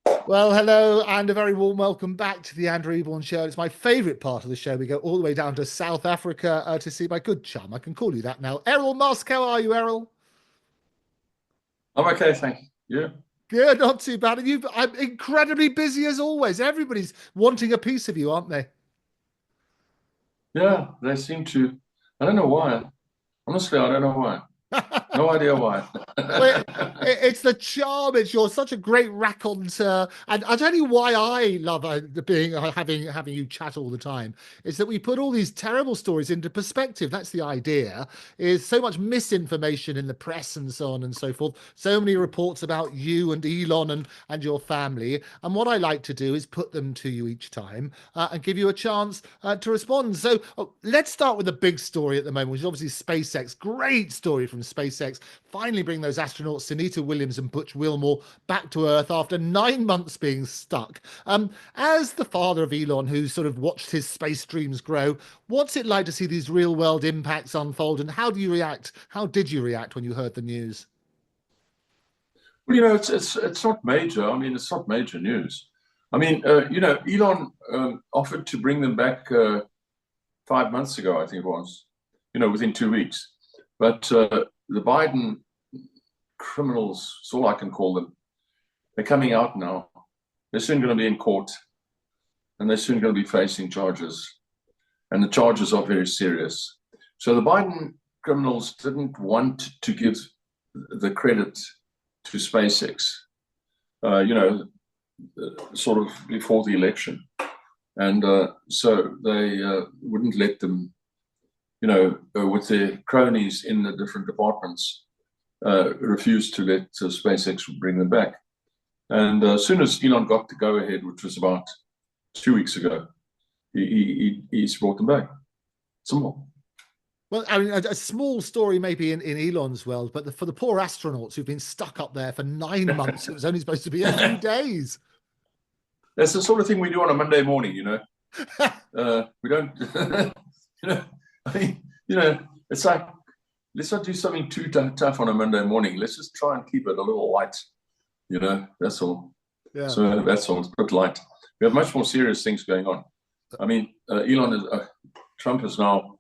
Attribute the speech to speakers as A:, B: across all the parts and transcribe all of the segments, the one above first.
A: Well, hello, and a very warm welcome back to the Andrew Eborn Show. It's my favourite part of the show. We go all the way down to South Africa to see my good chum. I can call you that now. Errol Musk, how are you, Errol?
B: I'm okay, thank you. Yeah,
A: Good, not too bad. And I'm incredibly busy as always. Everybody's wanting a piece of you, aren't they?
B: yeah, they seem to. I don't know why. Honestly, I don't know why. No idea why.
A: Well, it's the charm. It's you're such a great raconteur, and I tell you why I love being having you chat all the time. Is that we put all these terrible stories into perspective. That's the idea. Is so much misinformation in the press and so on and so forth. So many reports about you and Elon and your family. And what I like to do is put them to you each time and give you a chance to respond. So let's start with the big story at the moment, which is obviously SpaceX. Great story from SpaceX finally bring those astronauts Sunita Williams and Butch Wilmore back to Earth after 9 months being stuck. As the father of Elon, who sort of watched his space dreams grow, what's it like to see these real world impacts unfold, and how do you react? How did you react when you heard the news?
B: Well, it's not major. I mean, it's not major news. I mean, Elon offered to bring them back 5 months ago, I think it was. Within 2 weeks. But the Biden criminals, it's all I can call them. They're coming out now. They're soon going to be in court, and they're soon going to be facing charges. And the charges are very serious. So the Biden criminals didn't want to give the credit to SpaceX, sort of before the election. And so they wouldn't let them, with their cronies in the different departments, refused to let SpaceX bring them back. And as soon as Elon got the go-ahead, which was about 2 weeks ago, he's brought them back. Some more.
A: Well, I mean, a small story maybe in Elon's world, but for the poor astronauts who've been stuck up there for 9 months, it was only supposed to be a few days.
B: That's the sort of thing we do on a Monday morning, we don't, I mean, it's like, let's not do something too tough on a Monday morning. Let's just try and keep it a little light, that's all.
A: Yeah.
B: So that's all, it's a bit light. We have much more serious things going on. I mean, Trump has now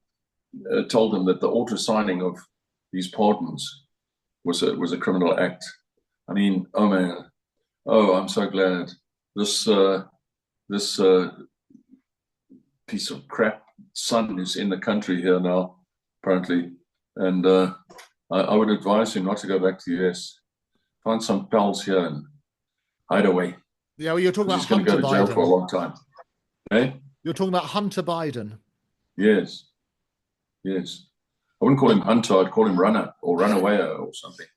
B: told them that the auto signing of these pardons was a criminal act. I mean, oh man, oh, I'm so glad this piece of crap son is in the country here now, apparently, and I would advise him not to go back to the US. Find some pals here and hide away.
A: Yeah, well, you're talking about
B: He's going to
A: Hunter
B: go to jail for a
A: Biden.
B: long time. Eh?
A: You're talking about Hunter Biden.
B: Yes. Yes. I wouldn't call him Hunter, I'd call him Runner or Runawayer or something.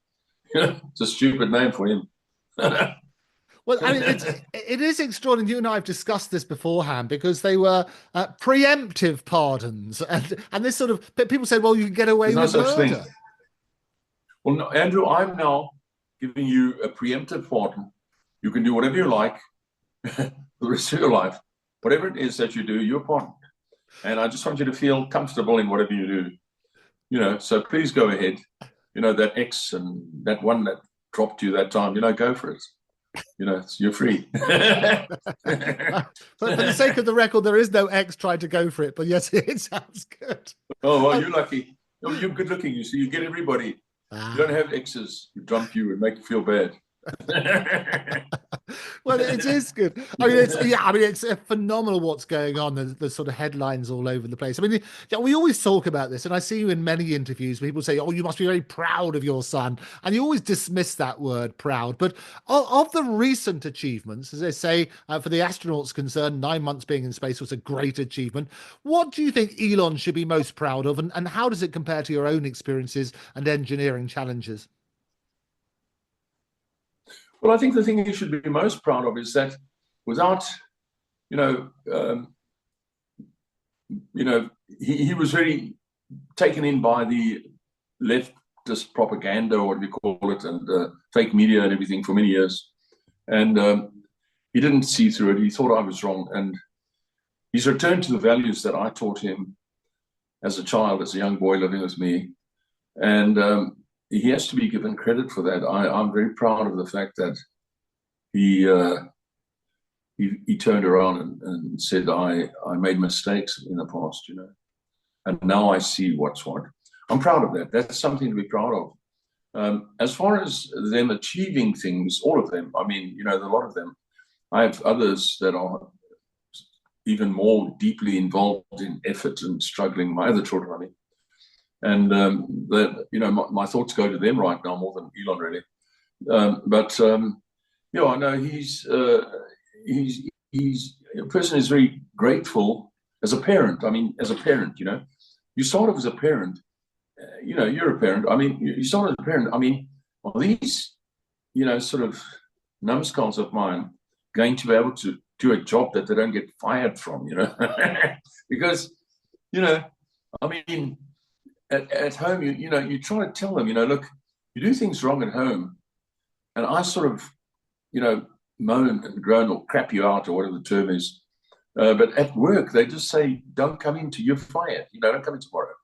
B: It's a stupid name for him.
A: Well, I mean, it is extraordinary. You and I have discussed this beforehand because they were preemptive pardons, and this sort of people said, well, you can get away
B: There's no
A: with
B: such
A: murder.
B: thing. Well, no, Andrew, I'm now giving you a preemptive pardon. You can do whatever you like for the rest of your life. Whatever it is that you do, you're pardoned. And I just want you to feel comfortable in whatever you do. So please go ahead. That ex and that one that dropped you that time, go for it. You're free.
A: But for the sake of the record, there is no ex trying to go for it. But yes, it sounds good.
B: Oh, well,
A: Um,
B: you're lucky. Oh, you're good looking. You see, you get everybody. You don't
A: ah.
B: have exes who dump you and make you feel bad.
A: Well, it is good. I mean, it's phenomenal what's going on. There's sort of headlines all over the place. I mean, yeah, we always talk about this, and I see you in many interviews. People say, "Oh, you must be very proud of your son," and you always dismiss that word "proud." But of the recent achievements, as I say, for the astronauts concerned, 9 months being in space was a great achievement. What do you think Elon should be most proud of, and how does it compare to your own experiences and engineering challenges?
B: Well, I think the thing you should be most proud of is that without, you know, um, he was very taken in by the leftist propaganda, or what we call it, and fake media and everything for many years. And he didn't see through it. He thought I was wrong. And he's returned to the values that I taught him as a child, as a young boy living with me. And he has to be given credit for that. I'm very proud of the fact that he he turned around and said, I made mistakes in the past, and now I see what's what. I'm proud of that. That's something to be proud of. As far as them achieving things, all of them, I mean, a lot of them, I have others that are even more deeply involved in effort and struggling, my other children, I mean. And my thoughts go to them right now more than Elon, really. I know he's a person is very grateful as a parent. I mean, as a parent, you start off as a parent. You're a parent. I mean, you start as a parent. I mean, are these, sort of numbskulls of mine going to be able to do a job that they don't get fired from? Because, I mean, at home, you try to tell them, look, you do things wrong at home, and I sort of, moan and groan or crap you out or whatever the term is. But at work, they just say, don't come in till you're fired. Don't come in tomorrow.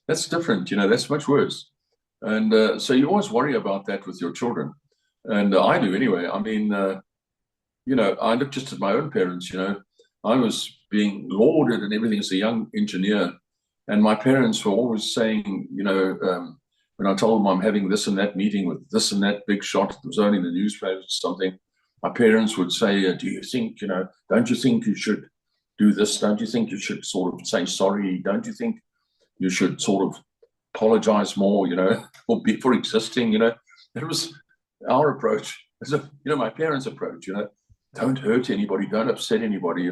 B: That's different. That's much worse. And so you always worry about that with your children. And I do anyway. I mean, I look just at my own parents, I was being lauded and everything as a young engineer. And my parents were always saying, when I told them I'm having this and that meeting with this and that big shot, it was only in the newspaper or something, my parents would say, do you think, don't you think you should do this? Don't you think you should sort of say sorry? Don't you think you should sort of apologize more, for existing, That was our approach. As if, my parents' approach, don't hurt anybody, don't upset anybody,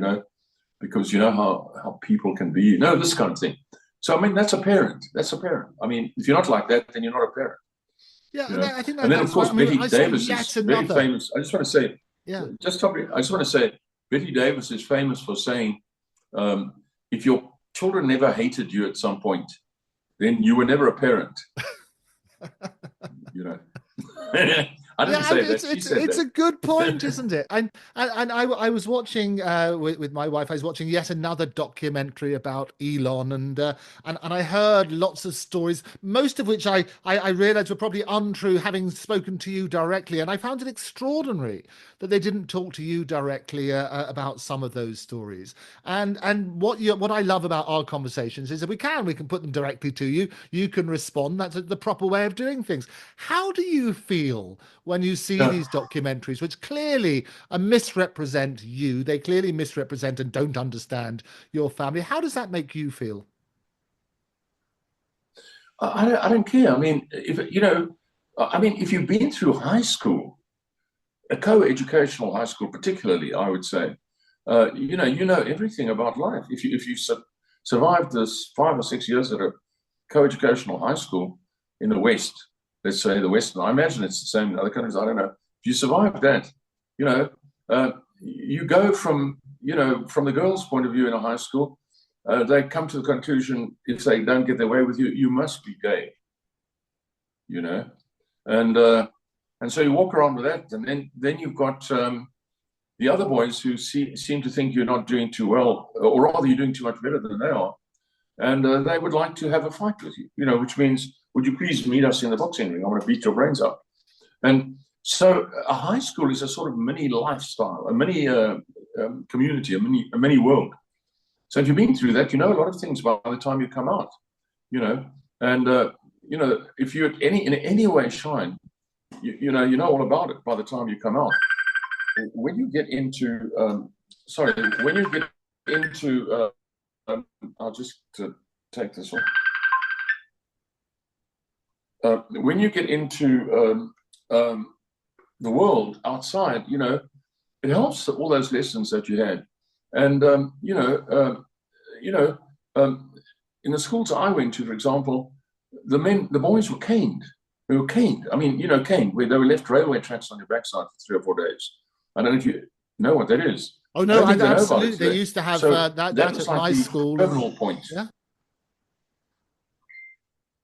B: because you know how people can be, this kind of thing. So, I mean, that's a parent. That's a parent. I mean, if you're not like that, then you're not a parent.
A: Yeah, I think that,
B: and then, of course, Betty Davis is very famous. I just want to say, Betty Davis is famous for saying, if your children never hated you at some point, then you were never a parent. I didn't say that.
A: It's a good point, isn't it? And I was watching with my wife. I was watching yet another documentary about Elon, and I heard lots of stories, most of which I realized were probably untrue, having spoken to you directly. And I found it extraordinary that they didn't talk to you directly about some of those stories. And what I love about our conversations is that we can put them directly to you. You can respond. That's the proper way of doing things. How do you feel when you see these documentaries, which clearly misrepresent you? They clearly misrepresent and don't understand your family. How does that make you feel?
B: I don't care. I mean, if you've been through high school, a co-educational high school, particularly, I would say, you know everything about life. If you survived this 5 or 6 years at a co-educational high school in the West, let's say the Western, I imagine it's the same in other countries, I don't know. If you survive that, you go from the girls' point of view in a high school, they come to the conclusion, if they don't get their way with you, you must be gay, and so you walk around with that, and then you've got the other boys who seem to think you're not doing too well, or rather you're doing too much better than they are, and they would like to have a fight with you, which means, would you please meet us in the boxing ring? I want to beat your brains out. And so a high school is a sort of mini lifestyle, a mini community, a mini world. So if you've been through that, you know a lot of things by the time you come out, and if you in any way shine, you know all about it by the time you come out. When you get into, I'll just take this one. When you get into the world outside, it helps all those lessons that you had. And, in the schools I went to, for example, the boys were caned. They were caned. I mean, caned, where they were left railway tracks on your backside for 3 or 4 days. I don't know if you know what that is.
A: Oh, no, absolutely. They used to have that at my school.
B: Terminal points.
A: Yeah.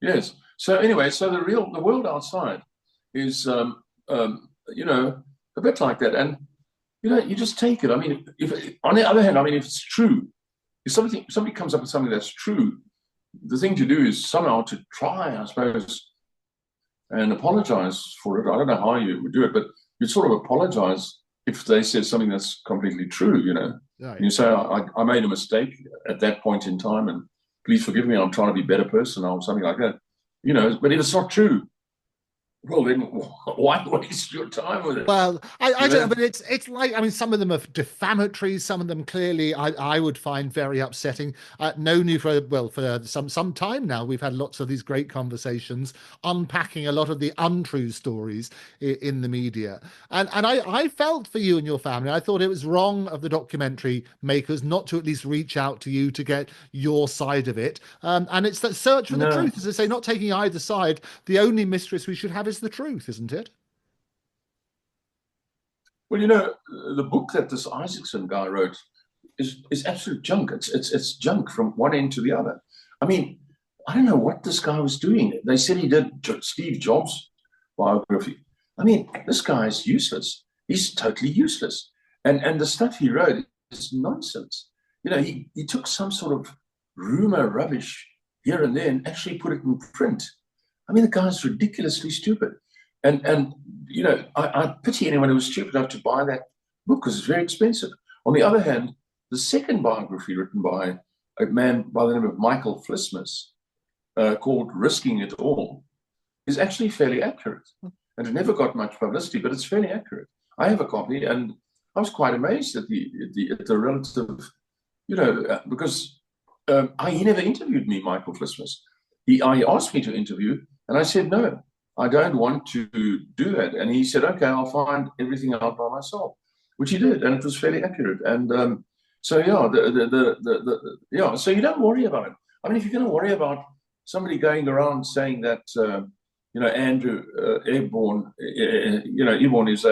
B: Yes. So anyway, the world outside is, a bit like that. And, you just take it. I mean, if on the other hand, if it's true, if somebody comes up with something that's true, the thing to do is somehow to try, I suppose, and apologize for it. I don't know how you would do it, but you sort of apologize if they said something that's completely true, you know.
A: Right.
B: And you say, I made a mistake at that point in time, and please forgive me, I'm trying to be a better person, or something like that. You know, but if it's not true, well, then why waste your time with it?
A: Well, I don't know, but it's like, I mean, some of them are defamatory. Some of them clearly I would find very upsetting. Known you for, well, for some time now. We've had lots of these great conversations unpacking a lot of the untrue stories in the media. And I felt for you and your family. I thought it was wrong of the documentary makers not to at least reach out to you to get your side of it. And it's that search for the truth, as I say, not taking either side. The only mistress we should have is the truth, isn't it?
B: Well, you know, the book that this Isaacson guy wrote is absolute junk. It's junk from one end to the other. I mean, I don't know what this guy was doing. They said he did Steve Jobs biography. I mean, this guy is useless. He's totally useless. And the stuff he wrote is nonsense. You know, he took some sort of rumor rubbish here and there and actually put it in print. I mean, the guy's ridiculously stupid. And you know, I pity anyone who was stupid enough to buy that book because it's very expensive. On the other hand, the second biography written by a man by the name of Michael Flismus, called Risking It All, is actually fairly accurate. And it never got much publicity, but it's fairly accurate. I have a copy, and I was quite amazed at the relative, you know, because he never interviewed me, Michael Flismus. He asked me to interview, and I said no. I don't want to do that. And he said, okay, I'll find everything out by myself, which he did. And it was fairly accurate. And so, yeah, so you don't worry about it. I mean, if you're going to worry about somebody going around saying that, you know, Andrew Eborn, you know, Eborn is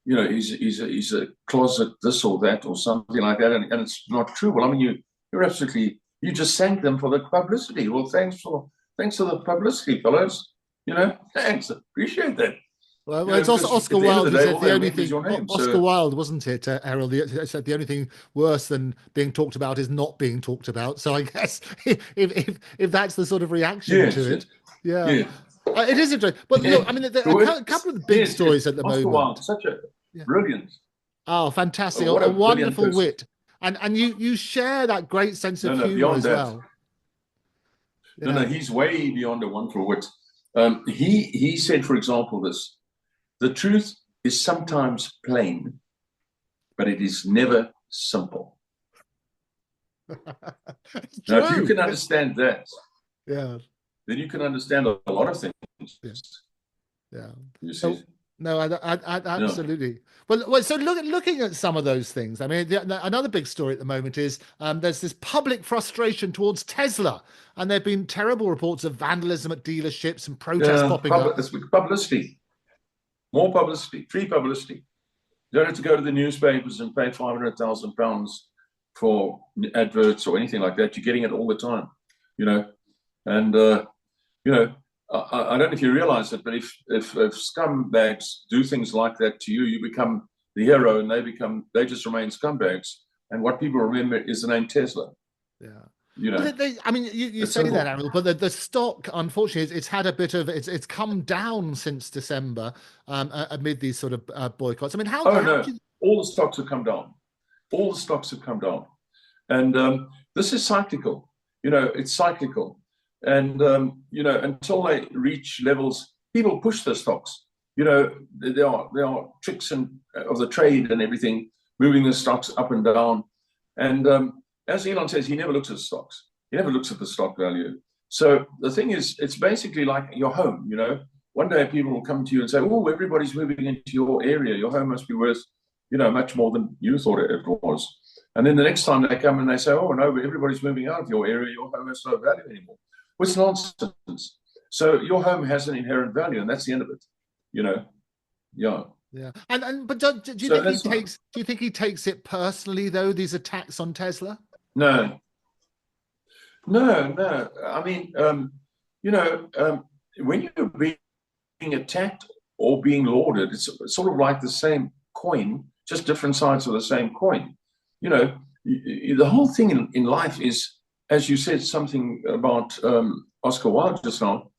B: you know, he's a closet this or that or something like that. And it's not true. Well, I mean, you just thank them for the publicity. Well, thanks for the publicity, fellows. You know, thanks. Appreciate that.
A: Well, it's also Oscar Wilde who said the only thing.
B: Oscar
A: Wilde, wasn't it, Errol? Said the only thing worse than being talked about is not being talked about. So I guess if that's the sort of reaction to it, yeah. It is interesting. But look, I mean, a couple of the big stories at the moment.
B: Oscar Wilde, such a brilliant.
A: Oh, fantastic! A wonderful wit, and you share that great sense of humor as well.
B: Yeah. No, he's way beyond a wonderful wit. He said, for example, this: the truth is sometimes plain, but it is never simple. Now, if you can understand that,
A: yeah,
B: then you can understand a lot of things.
A: Yeah.
B: You see?
A: No, absolutely. Yeah. Well, so looking at some of those things, I mean, another big story at the moment is there's this public frustration towards Tesla, and there have been terrible reports of vandalism at dealerships and protests popping up.
B: Publicity, more publicity, free publicity. You don't have to go to the newspapers and pay £500,000 for adverts or anything like that. You're getting it all the time, you know, and you know. I don't know if you realize it, but if scumbags do things like that to you, you become the hero, and they just remain scumbags. And what people remember is the name Tesla.
A: Yeah.
B: You know,
A: I mean, you say that, Errol, but the stock, unfortunately, it's had a bit of it's come down since December amid these sort of boycotts. I mean,
B: all the stocks have come down. All the stocks have come down, and this is cyclical. You know, it's cyclical. And, you know, until they reach levels, people push the stocks. You know, there are tricks of the trade and everything, moving the stocks up and down. And as Elon says, he never looks at the stocks. He never looks at the stock value. So the thing is, it's basically like your home, you know. One day people will come to you and say, oh, everybody's moving into your area. Your home must be worth, you know, much more than you thought it was. And then the next time they come and they say, oh, no, but everybody's moving out of your area. Your home has no value anymore. It's nonsense. So your home has an inherent value, and that's the end of it. You know, yeah.
A: But do you think he takes it personally though? These attacks on Tesla?
B: No. I mean, you know, when you're being attacked or being lauded, it's sort of like the same coin, just different sides of the same coin. You know, the whole thing in life is, as you said something about Oscar Wilde just now,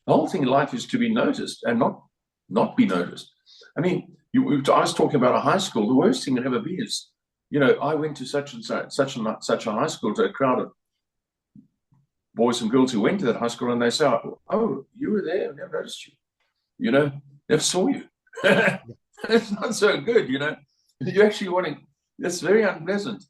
B: the whole thing in life is to be noticed and not be noticed. I mean, I was talking about a high school. The worst thing that ever be is, I went to such and such a high school, to a crowd of boys and girls who went to that high school, and they say, "Oh, you were there. I never noticed you. Never saw you." It's not so good. You actually wanting. That's very unpleasant.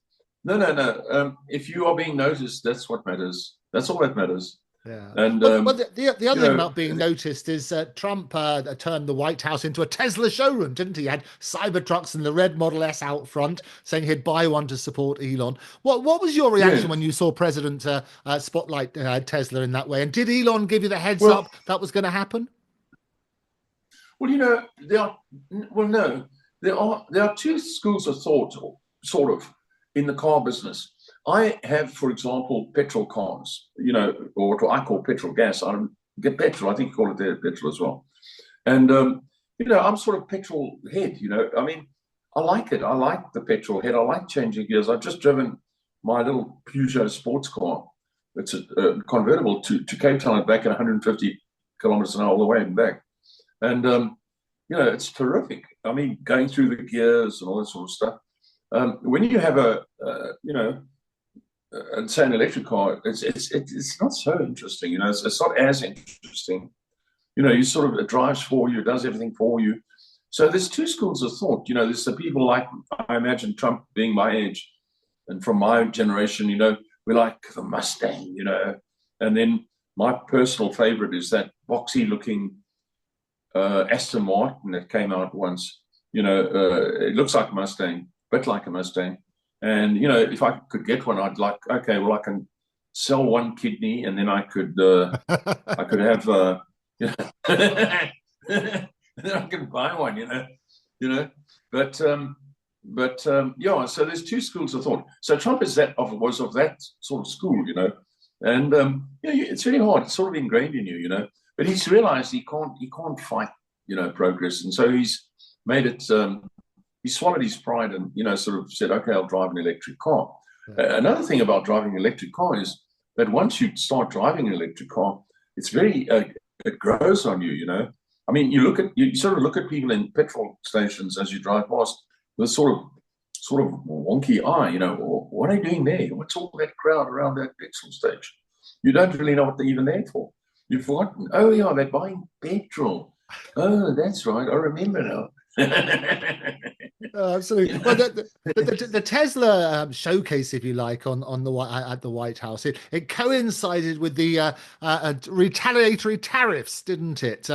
B: No, no, no. If you are being noticed, that's what matters. That's all that matters.
A: Yeah.
B: And
A: Well, the other thing about being noticed is Trump turned the White House into a Tesla showroom, didn't he? He had Cybertrucks and the red Model S out front, saying he'd buy one to support Elon. What was your reaction when you saw President spotlight Tesla in that way? And did Elon give you the heads up that was going to happen?
B: Well, no, there are two schools of thought, sort of, in the car business. I have, for example, petrol cars, or what I call petrol gas. I don't get petrol. I think you call it there petrol as well. And, I'm sort of petrol head, I mean, I like it. I like the petrol head. I like changing gears. I've just driven my little Peugeot sports car. It's a convertible to Cape Town and back at 150 kilometers an hour all the way and back. And, it's terrific. I mean, going through the gears and all that sort of stuff. When you have say an electric car, it's not so interesting. It's not as interesting. You sort of, it drives for you, it does everything for you. So there's two schools of thought. There's the people like, I imagine Trump being my age and from my generation, we like the Mustang, and then my personal favorite is that boxy looking Aston Martin that came out once. It looks like a Mustang, a bit like a Mustang. And, if I could get one, I'd like, okay, well, I can sell one kidney and then I could have, then I can buy one, But yeah, so there's two schools of thought. So Trump was of that sort of school, and it's very hard. It's sort of ingrained in you, But he's realized he can't fight, progress, and so he's made it. He swallowed his pride and, sort of said, okay, I'll drive an electric car. Yeah. Another thing about driving an electric car is that once you start driving an electric car, it's very, it grows on you, I mean, you sort of look at people in petrol stations as you drive past with sort of wonky eye, what are you doing there? What's all that crowd around that petrol station? You don't really know what they're even there for. You've forgotten, oh yeah, they're buying petrol. Oh, that's right, I remember now.
A: Absolutely. Well, the Tesla showcase, if you like, at the White House, it coincided with the retaliatory tariffs, didn't it?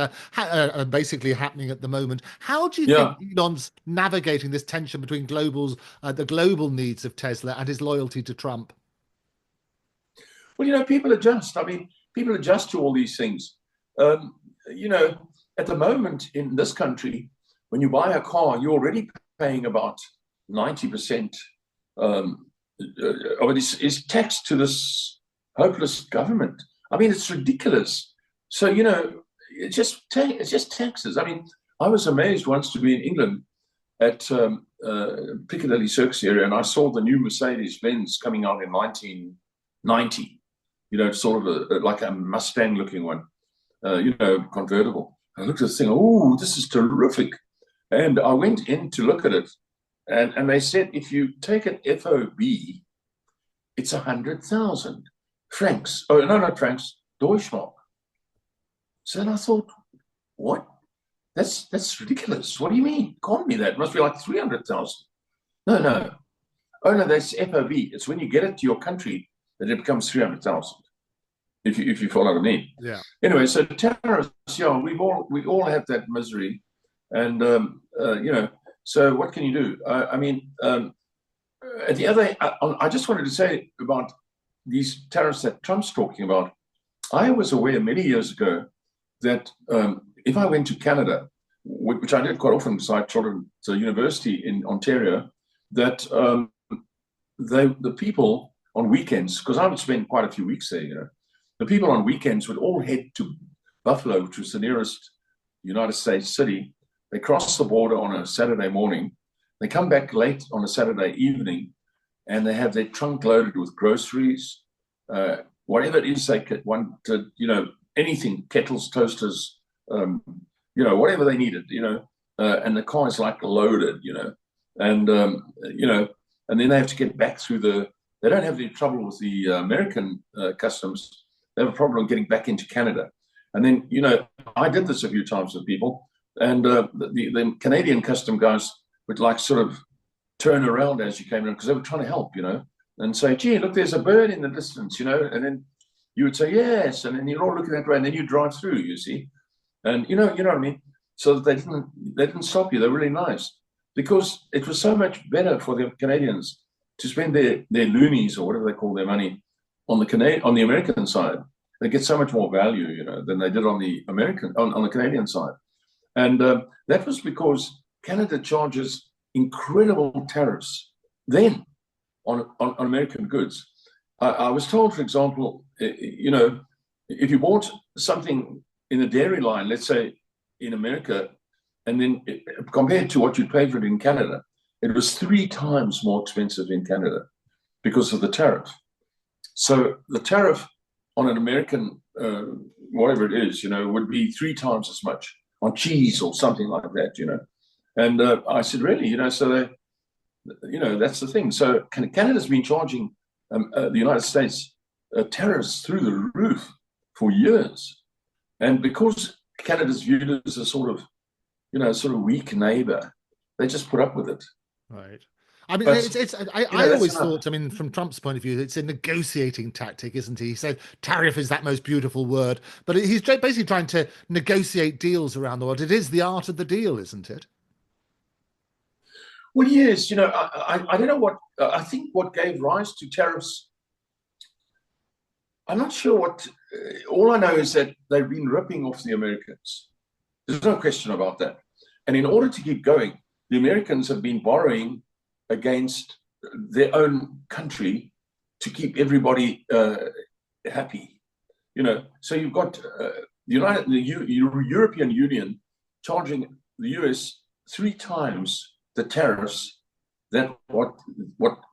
A: Basically happening at the moment. How do you think Elon's navigating this tension between the global needs of Tesla and his loyalty to Trump?
B: Well, people adjust. I mean, people adjust to all these things. At the moment in this country, when you buy a car, you're already paying about 90% of it is taxed to this hopeless government. I mean, it's ridiculous. So, it's just taxes. I mean, I was amazed once to be in England at Piccadilly Circus area, and I saw the new Mercedes-Benz coming out in 1990, sort of like a Mustang-looking one, convertible. I looked at this thing, oh, this is terrific. And I went in to look at it, and they said, if you take an FOB, it's 100,000 francs. Oh, no, not francs, Deutschmark. So then I thought, what? That's ridiculous. What do you mean? Can't be that. It must be like 300,000. No. Oh, no, that's FOB. It's when you get it to your country that it becomes 300,000. If you follow what I mean.
A: Yeah.
B: Anyway, so tariffs, we all have that misery. And, so what can you do? At the other, I just wanted to say about these tariffs that Trump's talking about. I was aware many years ago that if I went to Canada, which I did quite often because I taught at a university in Ontario, that the people on weekends, because I would spend quite a few weeks there, the people on weekends would all head to Buffalo, which was the nearest United States city. They cross the border on a Saturday morning. They come back late on a Saturday evening, and they have their trunk loaded with groceries, whatever it is they want to, anything, kettles, toasters, whatever they needed, and the car is like loaded, and and then they have to get back through They don't have any trouble with the American customs. They have a problem getting back into Canada. And then, I did this a few times with people, and the Canadian custom guys would like sort of turn around as you came in because they were trying to help, and say, gee, look, there's a bird in the distance, and then you would say, yes, and then you're all looking that way, and then you drive through, you see. And you know what I mean? So that they didn't stop you. They're really nice because it was so much better for the Canadians to spend their loonies or whatever they call their money on the American side. They get so much more value, than they did on the on the Canadian side. And that was because Canada charges incredible tariffs then on American goods. I was told, for example, if you bought something in the dairy line, let's say in America, and then compared to what you'd pay for it in Canada, it was 3 times more expensive in Canada because of the tariff. So the tariff on an American, whatever it is, would be 3 times as much on cheese or something like that, And I said, really, so that's the thing. So Canada's been charging the United States tariffs through the roof for years. And because Canada's viewed as a sort of weak neighbor, they just put up with it.
A: Right. I mean, I always thought, from Trump's point of view, it's a negotiating tactic, isn't he? He said tariff is that most beautiful word, but he's basically trying to negotiate deals around the world. It is the art of the deal, isn't it?
B: Well, yes. I don't know what, I think what gave rise to tariffs, I'm not sure what, all I know is that they've been ripping off the Americans. There's no question about that. And in order to keep going, the Americans have been borrowing against their own country to keep everybody happy. So you've got the European Union charging the US 3 times the tariffs that what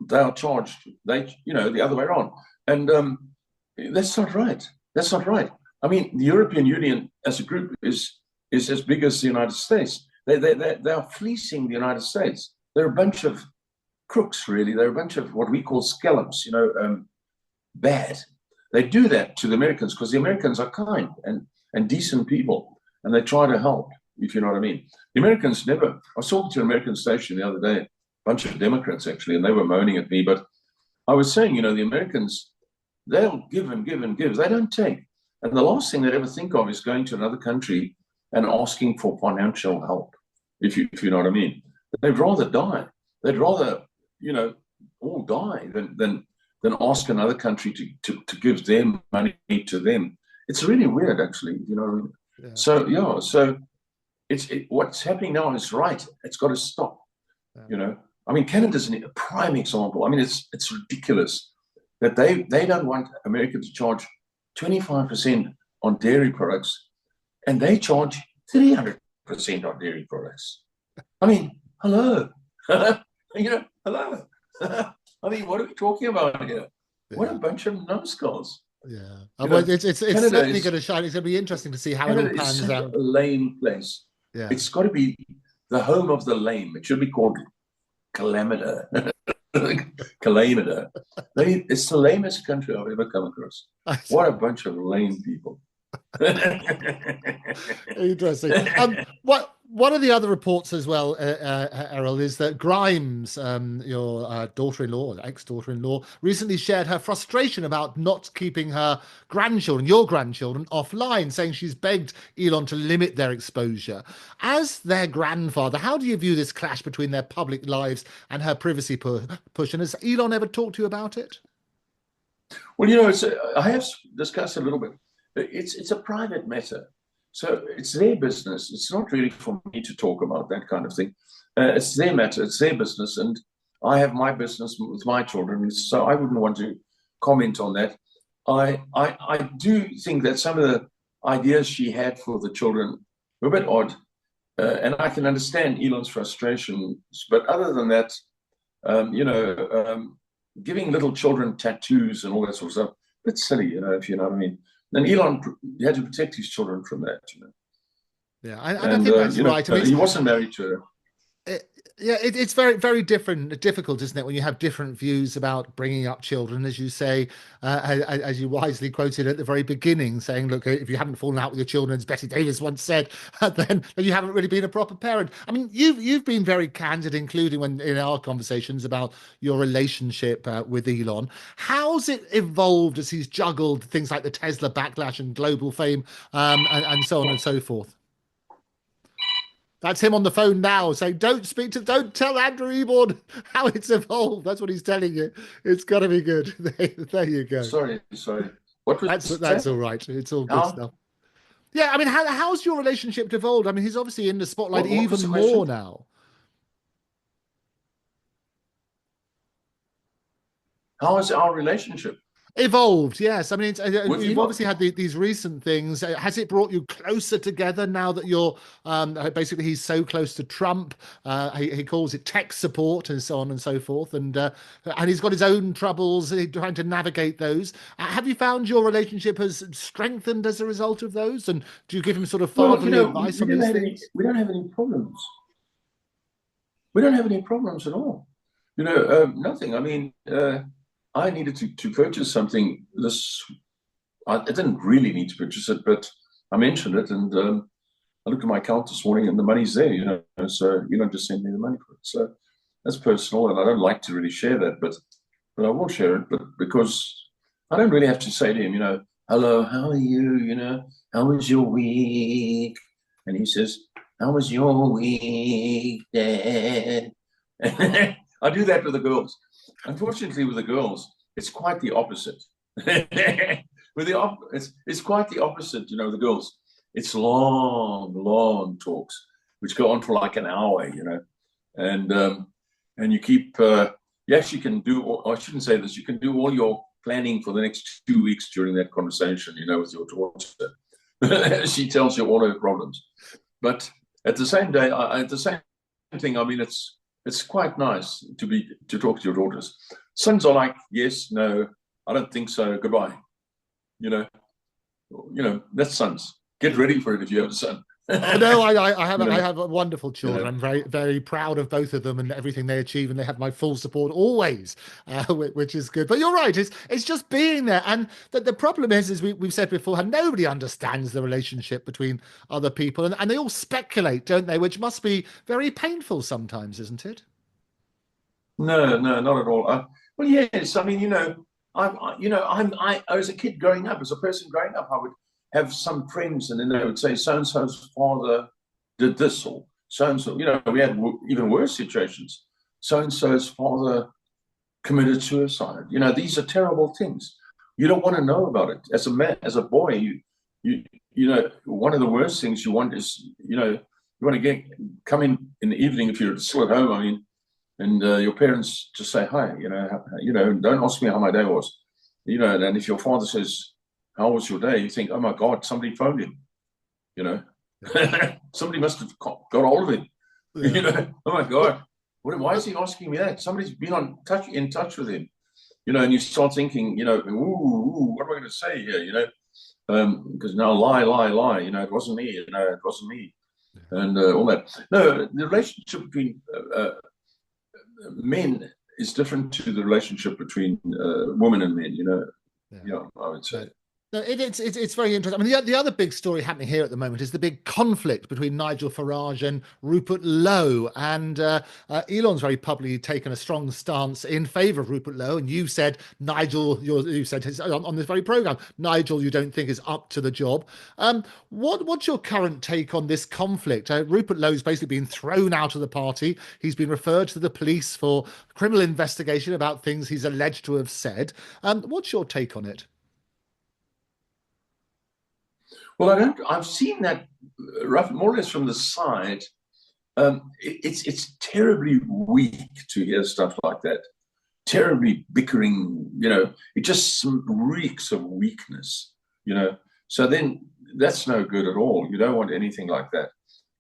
B: they are charged. The other way around, and that's not right. That's not right. I mean, the European Union as a group is as big as the United States. They are fleecing the United States. They're a bunch of crooks, really. They're a bunch of what we call scallops, bad. They do that to the Americans because the Americans are kind and decent people, and they try to help, if you know what I mean. The Americans never. I was talking to an American station the other day, a bunch of Democrats actually, and they were moaning at me. But I was saying, the Americans, they'll give and give and give. They don't take. And the last thing they'd ever think of is going to another country and asking for financial help, if you know what I mean. They'd rather die. They'd rather, all die than ask another country to give their money to them. It's really weird, actually. You know what I mean? Yeah. So what's happening now is right. It's got to stop. Yeah. I mean, Canada's a prime example. I mean, it's ridiculous that they don't want America to charge 25% on dairy products, and they charge 300% on dairy products. I mean, hello. Hello. I mean, what are we talking about here? Yeah. What a bunch of numbskulls.
A: Yeah. Well, it's certainly going to shine. It's going to be interesting to see how it all pans out.
B: A lame place.
A: Yeah.
B: It's got to be the home of the lame. It should be called Calamita. Calamita. It's the lamest country I've ever come across. What a bunch of lame people.
A: Interesting. One of the other reports as well, Errol, is that Grimes, your daughter-in-law, ex-daughter-in-law, recently shared her frustration about not keeping your grandchildren, offline, saying she's begged Elon to limit their exposure. As their grandfather, how do you view this clash between their public lives and her privacy push? And has Elon ever talked to you about it?
B: Well, I have discussed a little bit. It's a private matter. So it's their business. It's not really for me to talk about that kind of thing. It's their matter. It's their business. And I have my business with my children. So I wouldn't want to comment on that. I do think that some of the ideas she had for the children were a bit odd. And I can understand Elon's frustrations. But other than that, giving little children tattoos and all that sort of stuff, a bit silly, if you know what I mean. And Elon had to protect his children from that,
A: Yeah, and I
B: And
A: think that's right. I mean,
B: he wasn't married to her.
A: it, yeah, it's very difficult, isn't it, when you have different views about bringing up children, as you say, as you wisely quoted at the very beginning, saying, "Look, if you haven't fallen out with your children, as Betty Davis once said, then you haven't really been a proper parent." I mean, you've been very candid, including when in our conversations about your relationship with Elon. How's it evolved as he's juggled things like the Tesla backlash and global fame, and so on and so forth? That's him on the phone now saying, don't tell Andrew Eborn how it's evolved. That's what he's telling you. It's got to be good. There you go.
B: Sorry. What was
A: That's
B: that?
A: all right. It's all good
B: How?
A: stuff. Yeah, I mean, how's your relationship evolved? I mean, he's obviously in the spotlight
B: What was
A: even
B: the
A: more
B: question?
A: now.
B: How is our relationship
A: Evolved, yes. I mean,
B: with
A: you've
B: Elon?
A: obviously had these recent things. Has it brought you closer together now that you're basically he's so close to Trump? He calls it tech support and so on and so forth, and he's got his own troubles trying to navigate those. Have you found your relationship has strengthened as a result of those? And do you give him sort of
B: Well,
A: fatherly advice on these things?
B: we don't have any problems. We don't have any problems at all. Nothing. I mean, I needed to purchase something. I didn't really need to purchase it, but I mentioned it, and I looked at my account this morning, and the money's there. So you don't just send me the money for it. So that's personal, and I don't like to really share that, but I will share it. But because I don't really have to say to him, hello, how are you? How was your week? And he says, how was your week, Dad? I do that with the girls. Unfortunately, with the girls, it's quite the opposite. It's quite the opposite, the girls. It's long talks, which go on for like an hour, and you keep you actually can do. Or I shouldn't say this. You can do all your planning for the next 2 weeks during that conversation, with your daughter. She tells you all her problems, but at the same day, at the same thing, I mean, it's quite nice to talk to your daughters. Sons are like, yes, no, I don't think so. Goodbye. That's sons. Get ready for it if you have a son.
A: Oh no, I
B: you
A: have wonderful children.
B: know.
A: I'm very proud of both of them and everything they achieve, and they have my full support always, which is good. But you're right, it's just being there, and the problem is we've said before, nobody understands the relationship between other people, and they all speculate, don't they? Which must be very painful sometimes, isn't it?
B: No, not at all. Well, yes. I mean, I as a kid growing up, as a person growing up, I would have some friends, and then they would say, so and so's father did this, or so and so. We had even worse situations. So and so's father committed suicide. These are terrible things. You don't want to know about it. As a man, as a boy, one of the worst things you want is, you want to come in the evening if you're still at home. I mean, and your parents just say hi. Don't ask me how my day was. And if your father says, "How was your day?" you think, "Oh my God, somebody phoned him." You know, somebody must have got hold of him.
A: Yeah.
B: Oh my God, why is he asking me that? Somebody's been in touch with him. And you start thinking, ooh, what am I going to say here? Because now lie. It wasn't me. It wasn't me, and all that. No, the relationship between men is different to the relationship between women and men.
A: Yeah.
B: I would say.
A: No, it's very interesting. I mean, the other big story happening here at the moment is the big conflict between Nigel Farage and Rupert Lowe. And Elon's very publicly taken a strong stance in favour of Rupert Lowe. And you said, Nigel, you said on this very programme, Nigel, you don't think is up to the job. What's your current take on this conflict? Rupert Lowe's basically been thrown out of the party. He's been referred to the police for criminal investigation about things he's alleged to have said. What's your take on it?
B: Well, I've seen that more or less from the side. It's terribly weak to hear stuff like that. Terribly bickering. It just reeks of weakness. So then that's no good at all. You don't want anything like that.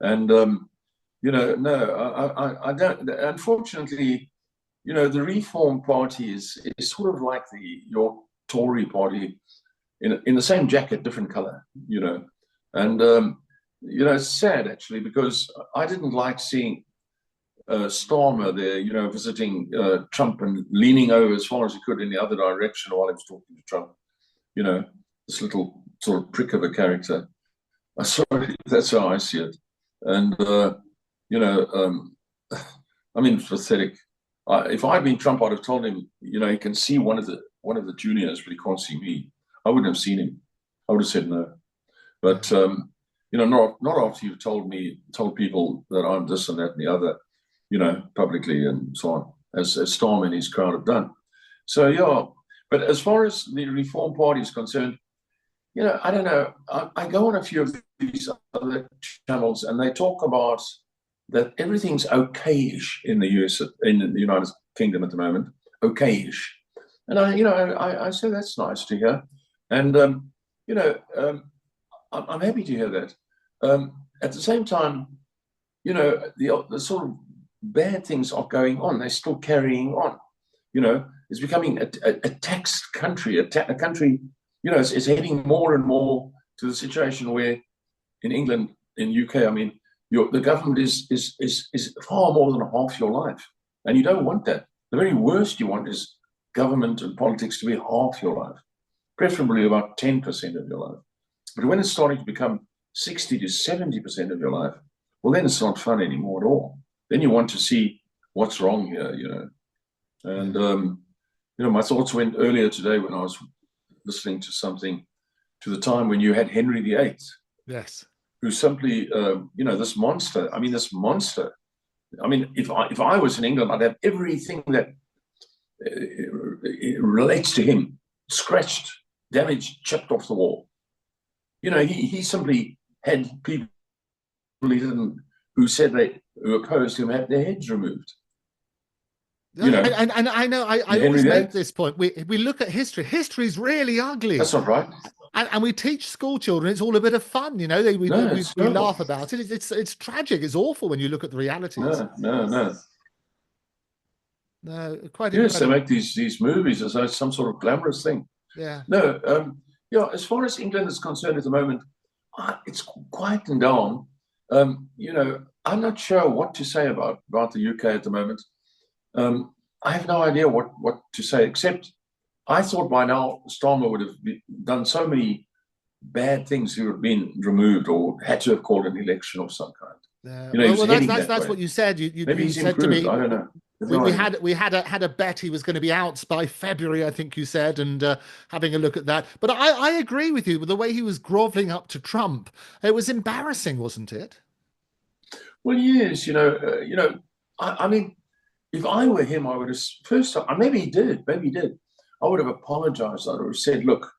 B: And no, I don't. Unfortunately, the Reform Party is sort of like your Tory Party in the same jacket, different color, and it's sad actually because I didn't like seeing Starmer there, visiting Trump and leaning over as far as he could in the other direction while he was talking to Trump. You know, this little sort of prick of a character. Sorry, that's how I see it. And you know, I mean, it's pathetic. If I'd been Trump, I'd have told him, he can see one of the juniors, but he can't see me. I wouldn't have seen him. I would have said no. But not after you've told people that I'm this and that and the other, publicly and so on, as Storm and his crowd have done. So yeah, but as far as the Reform Party is concerned, I don't know. I go on a few of these other channels, and they talk about that everything's okayish in the US, in the United Kingdom at the moment, okayish, and I say that's nice to hear, and I'm happy to hear that. At the same time, the sort of bad things are going on. They're still carrying on. It's becoming a taxed country, a country. It's heading more and more to the situation where, in England, in UK, I mean, the government is far more than half your life, and you don't want that. The very worst you want is government and politics to be half your life, preferably about 10% of your life. But when it's starting to become 60 to 70% of your life, well, then it's not fun anymore at all. Then you want to see what's wrong here, And, my thoughts went earlier today when I was listening to something to the time when you had Henry VIII.
A: Yes.
B: Who simply, this monster. I mean, this monster. I mean, if I was in England, I'd have everything that relates to him scratched, damaged, chipped off the wall. He simply had people who opposed him had their heads removed.
A: And I know I always make this point. We look at history. History's really ugly.
B: That's not right.
A: And we teach school children it's all a bit of fun, we laugh about it. It's tragic. It's awful when you look at the realities.
B: No,
A: quite
B: yes,
A: incredible.
B: they make these movies as though some sort of glamorous thing.
A: Yeah.
B: No, as far as England is concerned at the moment, it's quieting down. I'm not sure what to say about the UK at the moment. I have no idea what to say, except I thought by now Starmer would have done so many bad things. He would have been removed or had to have called an election of some kind.
A: That's what you said.
B: Maybe
A: you
B: he's
A: said
B: improved.
A: to me,
B: I don't know.
A: We had a bet he was going to be out by February, I think you said, and having a look at that. But I agree with you with the way he was groveling up to Trump. It was embarrassing, wasn't it?
B: Well, yes. I mean, if I were him, I would have first. Maybe he did. I would have apologized. I would have said, "Look,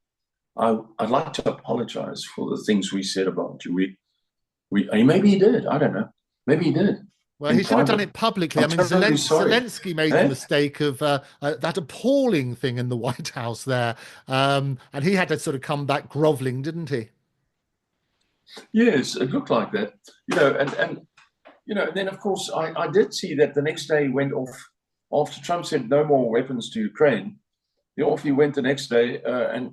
B: I'd like to apologize for the things we said about you. Maybe he did. I don't know. Maybe he did.
A: Well, he should have done it publicly. Zelensky made the mistake of that appalling thing in the White House there, and he had to sort of come back groveling, didn't he?
B: Yes, it looked like that. And then of course I did see that the next day he went off after Trump said no more weapons to Ukraine. Off he went the next day and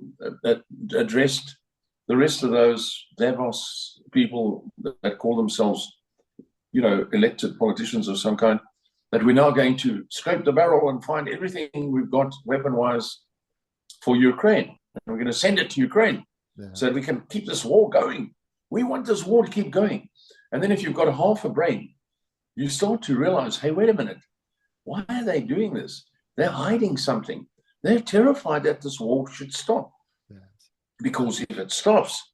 B: addressed the rest of those Davos people that call themselves, elected politicians of some kind, that we're now going to scrape the barrel and find everything we've got weapon-wise for Ukraine. And we're going to send it to Ukraine so that we can keep this war going. We want this war to keep going. And then if you've got half a brain, you start to realize, hey, wait a minute. Why are they doing this? They're hiding something. They're terrified that this war should stop. Yes. Because if it stops,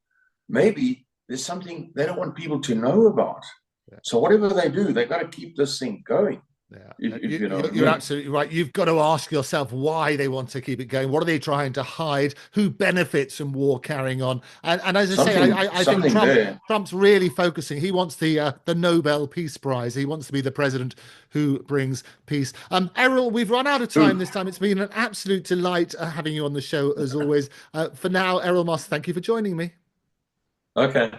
B: maybe there's something they don't want people to know about. Yeah. So whatever they do, they've got to keep this thing going.
A: Yeah. You're absolutely right. You've got to ask yourself why they want to keep it going. What are they trying to hide? Who benefits from war carrying on? And as I say, I think Trump's really focusing. He wants the Nobel Peace Prize. He wants to be the president who brings peace. Errol, we've run out of time this time. It's been an absolute delight having you on the show as always. For now, Errol Musk, thank you for joining me.
B: Okay.